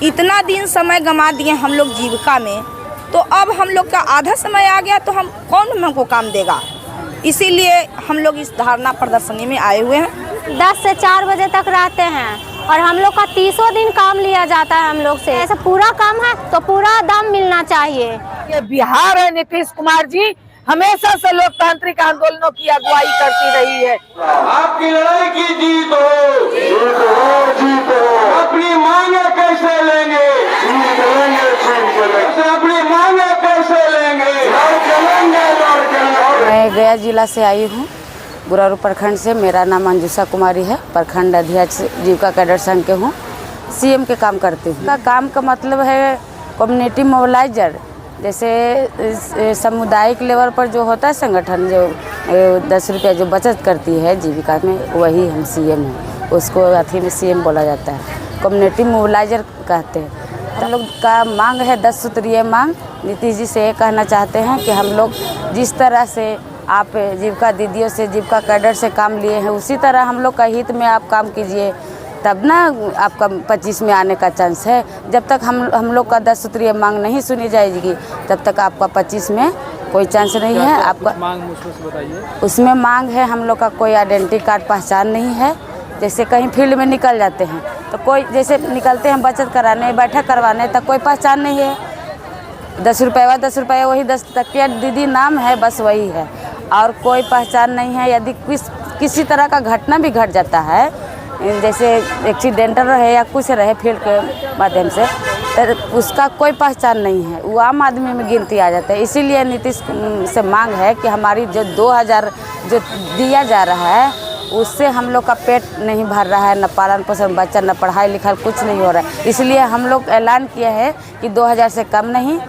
इतना दिन समय गंवा दिए हम लोग जीविका में, तो अब हम लोग का आधा समय आ गया तो कौन हमको काम देगा। इसीलिए हम लोग इस धरना प्रदर्शनी में आए हुए हैं। 10 से 4 बजे तक रहते हैं और हम लोग का 30 दिन काम लिया जाता है हम लोग से। ऐसा पूरा काम है तो पूरा दाम मिलना चाहिए। ये बिहार है, नीतीश कुमार जी हमेशा से लोकतांत्रिक आंदोलनों की अगुवाई करती रही है। आपकी लड़ाई की जीत हो, जीत हो, जीत हो। अपनी मांगे कैसे लेंगे, अपनी मांगे कैसे लेंगे, मैं गया जिला से आई हूँ, गुरारू प्रखंड से। मेरा नाम अंजुषा कुमारी है, प्रखंड अध्यक्ष जीविका कैडर संघ के हूँ। सीएम के काम करती हूँ। का काम का मतलब है कम्युनिटी मोबिलाइजर, जैसे सामुदायिक लेवल पर जो होता है संगठन, जो 10 रुपया जो बचत करती है जीविका में, वही हम सीएम हैं। उसको अथी में सीएम बोला जाता है, कम्युनिटी मोबिलाइजर कहते हैं। हम लोग का मांग है 10 सूत्रीय मांग। नीतीश जी से ये कहना चाहते हैं कि हम लोग जिस तरह से आप जीविका दीदियों से, जीविका कैडर से काम लिए हैं, उसी तरह हम लोग का हित में आप काम कीजिए, तब ना आपका 25 में आने का चांस है। जब तक हम लोग का 10 सूत्रीय मांग नहीं सुनी जाएगी, तब तक आपका 25 में कोई चांस नहीं है। आपका मांग मुझको बताइए। उसमें मांग है हम लोग का कोई आइडेंटिटी कार्ड पहचान नहीं है। जैसे कहीं फील्ड में निकल जाते हैं तो कोई, जैसे निकलते हैं बचत कराने, बैठक करवाने, तक कोई पहचान नहीं है। 10 रुपये वही 10 टकिया दीदी नाम है, बस वही है, और कोई पहचान नहीं है। यदि किसी तरह का घटना भी घट जाता है, जैसे एक्सीडेंटल रहे या कुछ रहे फील्ड के माध्यम से, तो उसका कोई पहचान नहीं है, वो आम आदमी में गिनती आ जाता है। इसीलिए नीतीश से मांग है कि हमारी जो 2000 जो दिया जा रहा है, उससे हम लोग का पेट नहीं भर रहा है, न पालन पोषण बच्चा, न पढ़ाई लिखाई, कुछ नहीं हो रहा है। इसलिए हम लोग ऐलान किया है कि 2000 से कम नहीं,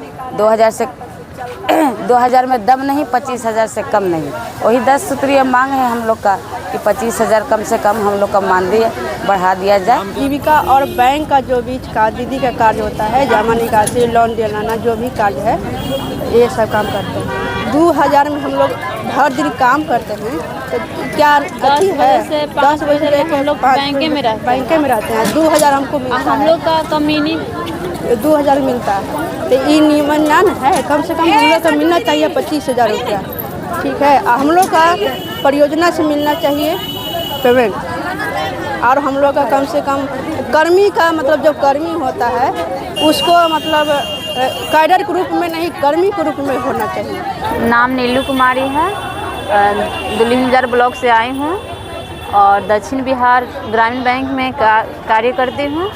2000 में दम नहीं, 25,000 से कम नहीं। वही 10 सूत्रीय मांग है हम लोग का कि 25,000 कम से कम हम लोग का मानदेय बढ़ा दिया जाए। जीविका और बैंक का जो बीच का दीदी का कार्य होता है, जमा निकासी, लोन दिलाना, जो भी कार्य है, ये सब काम करते हैं। 2000 में हम लोग हर दिन काम करते हैं, तो क्या अति है 10 बजे से हम लोग बैंक में रहते हैं। 2000 हमको मिलता है, हम लोग का कमीनी 2000 मिलता है। तो ये नियमन है, कम से कम हम लोग को मिलना चाहिए 25,000 रुपया, ठीक है। हम लोग का परियोजना से मिलना चाहिए पेमेंट, और हम लोग का कम से कम कर्मी का, मतलब जो कर्मी होता है उसको, मतलब कैडर के रूप में नहीं, कर्मी के रूप में होना चाहिए। नाम नीलू कुमारी है, दुल्हिनबाजार ब्लॉक से आई हूँ और दक्षिण बिहार ग्रामीण बैंक में कार्य करती हूँ।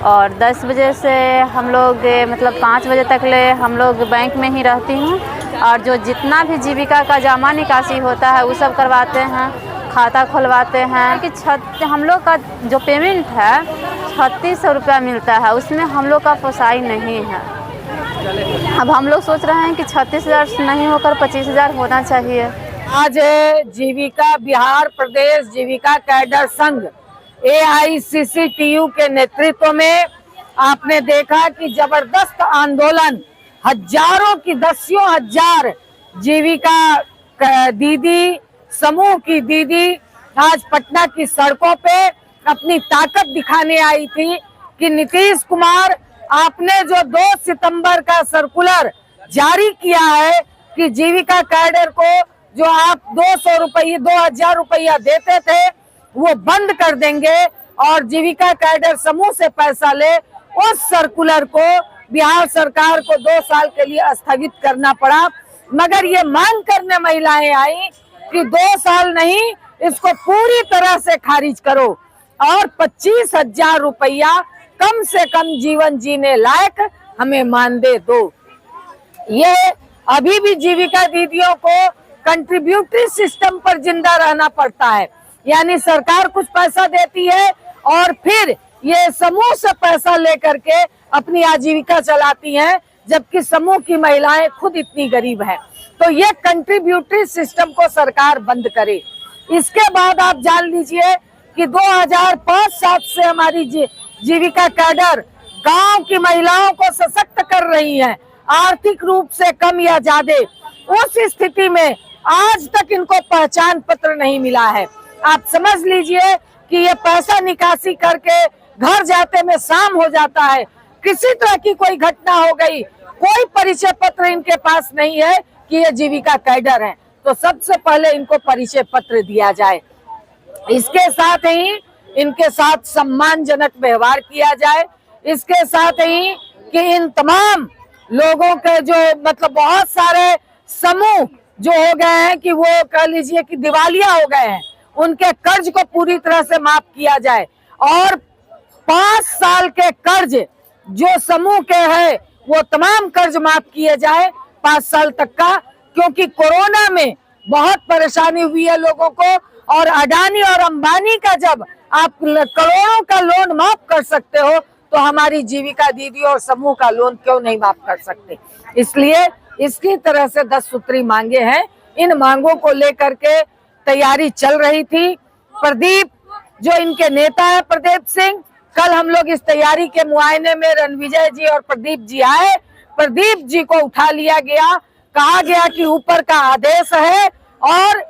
और 10 बजे से हम लोग मतलब 5 बजे तक ले हम लोग बैंक में ही रहती हूँ। और जो जितना भी जीविका का जमा निकासी होता है वो सब करवाते हैं, खाता खुलवाते हैं। कि हम लोग का जो पेमेंट है 3600 रुपया मिलता है, उसमें हम लोग का पोसाई नहीं है। अब हम लोग सोच रहे हैं कि 36,000 नहीं होकर 25,000 होना चाहिए। आज जीविका बिहार प्रदेश जीविका कैडर संघ AICCTU के नेतृत्व में आपने देखा कि जबरदस्त आंदोलन, हजारों की 10,000 जीविका दीदी समूह की दीदी आज पटना की सड़कों पे अपनी ताकत दिखाने आई थी कि नीतीश कुमार, आपने जो 2 सितंबर का सर्कुलर जारी किया है कि जीविका कैडर को जो आप 200 रुपये 2000 रुपया देते थे वो बंद कर देंगे और जीविका कैडर समूह से पैसा ले, उस सर्कुलर को बिहार सरकार को 2 साल के लिए स्थगित करना पड़ा। मगर ये मांग करने महिलाएं आई कि 2 साल नहीं, इसको पूरी तरह से खारिज करो और 25,000 रुपया कम से कम जीवन जीने लायक हमें मानदेय दो। ये अभी भी जीविका दीदियों को कंट्रीब्यूटरी सिस्टम पर जिंदा रहना पड़ता है, यानी सरकार कुछ पैसा देती है और फिर ये समूह से पैसा लेकर के अपनी आजीविका चलाती हैं, जबकि समूह की महिलाएं खुद इतनी गरीब हैं। तो ये कंट्रीब्यूटरी सिस्टम को सरकार बंद करे। इसके बाद आप जान लीजिए कि 2005-7 से हमारी जीविका कैडर गांव की महिलाओं को सशक्त कर रही है, आर्थिक रूप से कम या ज्यादा। उस स्थिति में आज तक इनको पहचान पत्र नहीं मिला है। आप समझ लीजिए कि ये पैसा निकासी करके घर जाते में शाम हो जाता है, किसी तरह की कोई घटना हो गई, कोई परिचय पत्र इनके पास नहीं है कि ये जीविका कैडर हैं, तो सबसे पहले इनको परिचय पत्र दिया जाए। इसके साथ ही इनके साथ सम्मानजनक व्यवहार किया जाए। इसके साथ ही कि इन तमाम लोगों के जो मतलब बहुत सारे समूह जो हो गए हैं कि वो कह लीजिए कि दिवालिया हो गए हैं, उनके कर्ज को पूरी तरह से माफ किया जाए और 5 साल के कर्ज जो समूह के हैं वो तमाम कर्ज माफ किए जाए 5 साल तक का, क्योंकि कोरोना में बहुत परेशानी हुई है लोगों को। और अडानी और अंबानी का जब आप करोड़ों का लोन माफ कर सकते हो तो हमारी जीविका दीदी और समूह का लोन क्यों नहीं माफ कर सकते। इसलिए इसकी तरह से 10 सूत्री मांगे हैं। इन मांगों को लेकर के तैयारी चल रही थी। प्रदीप जो इनके नेता है प्रदीप सिंह, कल हम लोग इस तैयारी के मुआयने में रणविजय जी और प्रदीप जी आए। प्रदीप जी को उठा लिया गया, कहा गया कि ऊपर का आदेश है और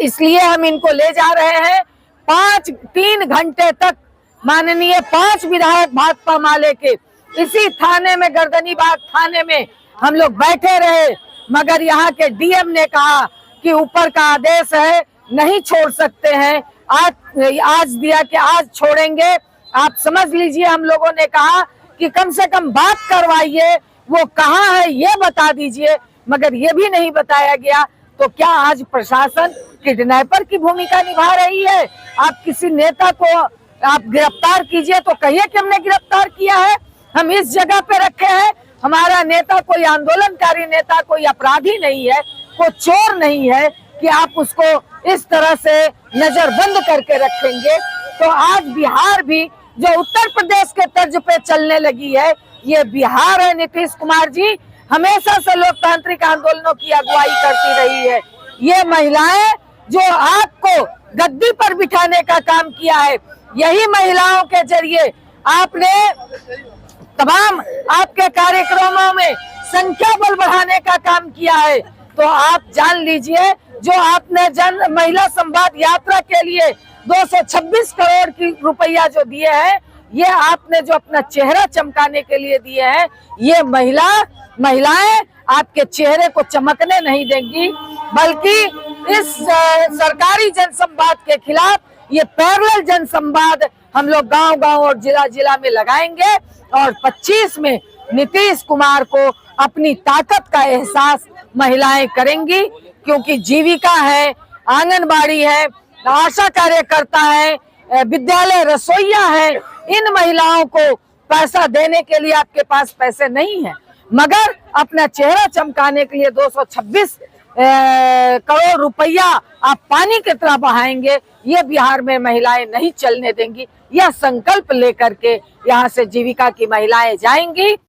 इसलिए हम इनको ले जा रहे हैं। 3 घंटे तक माननीय 5 विधायक भाकपा माले के इसी थाने में, गर्दनीबाग थाने में हम लोग बैठे रहे, मगर यहाँ के डीएम ने कहा कि ऊपर का आदेश है, नहीं छोड़ सकते हैं। आज दिया कि आज छोड़ेंगे। आप समझ लीजिए, हम लोगों ने कहा कि कम से कम बात करवाइए, वो कहाँ है ये बता दीजिए, मगर ये भी नहीं बताया गया। तो क्या आज प्रशासन किडनैपर की भूमिका निभा रही है? आप किसी नेता को आप गिरफ्तार कीजिए तो कहिए कि हमने गिरफ्तार किया है, हम इस जगह पे रखे हैं। हमारा नेता कोई आंदोलनकारी नेता, कोई अपराधी नहीं है, कोई चोर नहीं है कि आप उसको इस तरह से नजरबंद करके रखेंगे। तो आज बिहार भी जो उत्तर प्रदेश के तर्ज पे चलने लगी है, ये बिहार है। नीतीश कुमार जी हमेशा से लोकतांत्रिक आंदोलनों की अगुवाई करती रही है। ये महिलाएं जो आपको गद्दी पर बिठाने का काम किया है, यही महिलाओं के जरिए आपने तमाम आपके कार्यक्रमों में संख्या बल बढ़ाने का काम किया है। तो आप जान लीजिए, जो आपने महिला संवाद यात्रा के लिए 226 करोड़ की रुपया जो दिए हैं, ये आपने जो अपना चेहरा चमकाने के लिए दिए हैं, ये महिलाएं आपके चेहरे को चमकने नहीं देंगी, बल्कि इस सरकारी जनसंवाद के खिलाफ ये पैरेलल जनसंवाद हम लोग गांव-गांव और जिला-जिला में लगाएंगे। और 25 में नीतीश कुमार को अपनी ताकत का एहसास महिलाएं करेंगी, क्योंकि जीविका है, आंगनबाड़ी है, आशा कार्यकर्ता है, विद्यालय रसोइया है। इन महिलाओं को पैसा देने के लिए आपके पास पैसे नहीं है, मगर अपना चेहरा चमकाने के लिए 226 करोड़ रुपया आप पानी की तरह बहाएंगे। ये बिहार में महिलाएं नहीं चलने देंगी। यह संकल्प लेकर के यहाँ से जीविका की महिलाएं जाएंगी।